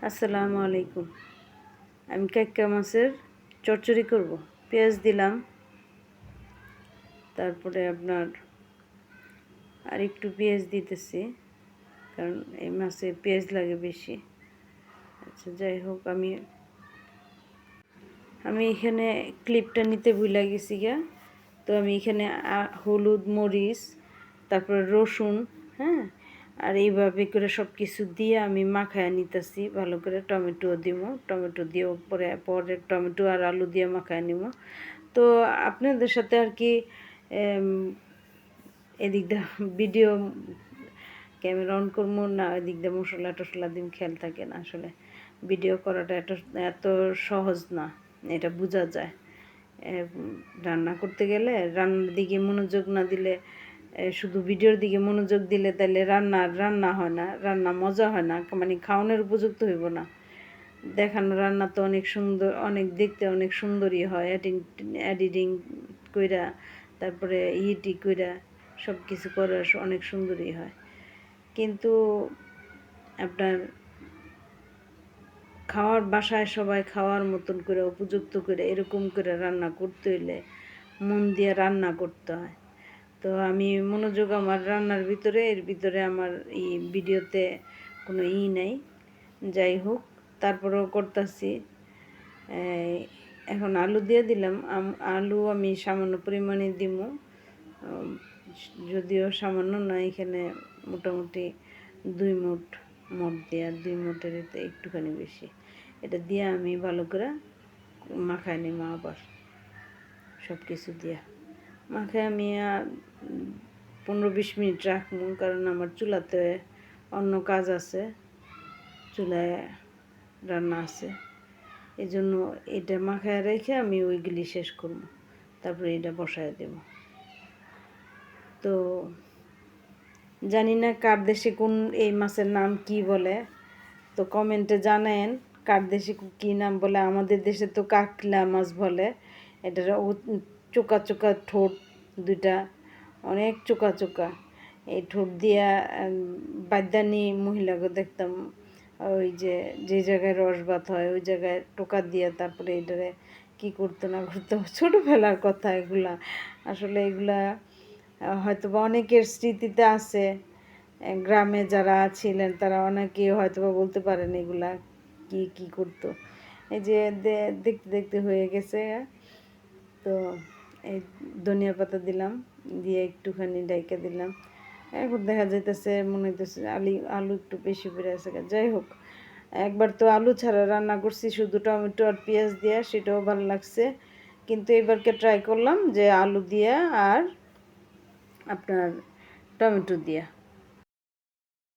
আসসালামু আলাইকুম। আমি কাইক্কা মাছের চচ্চড়ি করব। পেঁয়াজ দিলাম, তারপরে আপনার আর একটু পেঁয়াজ দিতেছি, কারণ এই মাছে পেঁয়াজ লাগে বেশি। আচ্ছা, যাই হোক, আমি এখানে ক্লিপটা নিতে ভুলে গেছি গা। তো আমি এখানে হলুদ, মরিচ, তারপরে রসুন, হ্যাঁ, আর এইভাবে করে সব কিছু দিয়ে আমি মাখায় নিতেছি ভালো করে। টমেটো দিব, টমেটো দিয়ে পরে পরে টমেটো আর আলু দিয়ে মাখায় নিব। তো আপনাদের সাথে আর কি এদিক দিয়ে ভিডিও ক্যামেরা অন করবো না, এদিক দিয়ে মশলা টশলা দিন খেয়াল থাকে না। আসলে ভিডিও করাটা এত সহজ না, এটা বোঝা যায়। রান্না করতে গেলে রান্নার দিকে মনোযোগ না দিলে, শুধু ভিডিওর দিকে মনোযোগ দিলে তাহলে রান্না হয় না, রান্না মজা হয় না, মানে খাওয়ানোর উপযুক্ত হইব না। দেখানো রান্না তো অনেক সুন্দর, অনেক দেখতে অনেক সুন্দরই হয়, এডিটিং কইরা, তারপরে ইটি কইরা সব কিছু করে অনেক সুন্দরই হয়। কিন্তু আপনার খাওয়ার বাসায় সবাই খাওয়ার মতন করে উপযুক্ত করে এরকম করে রান্না করতে হইলে মন দিয়ে রান্না করতে হয়। তো আমি মনোযোগ আমার রান্নার ভিতরে, এর ভিতরে আমার এই ভিডিওতে কোনো নেই। যাই হোক, তারপরেও করতেছি। এখন আলু দিয়ে দিলাম। আলু আমি সামান্য পরিমাণে দিব, যদিও সামান্য না, এখানে মোটামুটি 2 মুঠ মোট দেওয়া, 2 মুঠের একটুখানি বেশি। এটা দিয়ে আমি ভালো করে মাখায় নিব। আবার সব কিছু দিয়া মাখায় আমি 15-20 মিনিট রাখবো, কারণ আমার চুলাতে অন্য কাজ আছে, চুলায় রান্না আছে। এই জন্য এটা মাখায় রেখে আমি ওইগুলি শেষ করব, তারপরে এটা বসায় দেব। তো জানি না কার দেশে কোন এই মাছের নাম কি বলে, তো কমেন্টে জানেন কার দেশে কী নাম বলে। আমাদের দেশে তো কাকলা মাছ বলে। এটার চোকা চোকা ঠোঁট দুইটা, অনেক চোকা চোকা। এই ঠোঁট দিয়া বাদ্যানি মহিলাকে দেখতাম, ওই যে জায়গায় রসভাত হয় ওই জায়গায় টোকা দিয়া তারপরে এটারে কী করতো না করতো, ছোটোবেলার কথা এগুলা। আসলে এগুলা হয়তো বা অনেকের স্মৃতিতে আছে, গ্রামে যারা ছিলেন তারা অনেকে হয়তো বা বলতে পারেন এগুলা কি করতো। এই যে দেখতে দেখতে হয়ে গেছে। তো এই ধনিয়া পাতা দিলাম, দিয়ে একটুখানি ডাইকা দিলাম। এখন দেখা যাইতেছে মনে হইতেছে আলু একটু বেশি বেড়ে আছে। যাই হোক, একবার তো আলু ছাড়া রান্না করছি শুধু টমেটো আর পেঁয়াজ দিয়ে, সেটাও ভালো লাগছে। কিন্তু এবারকে ট্রাই করলাম যে আলু দিয়া আর আপনার টমেটো দিয়া।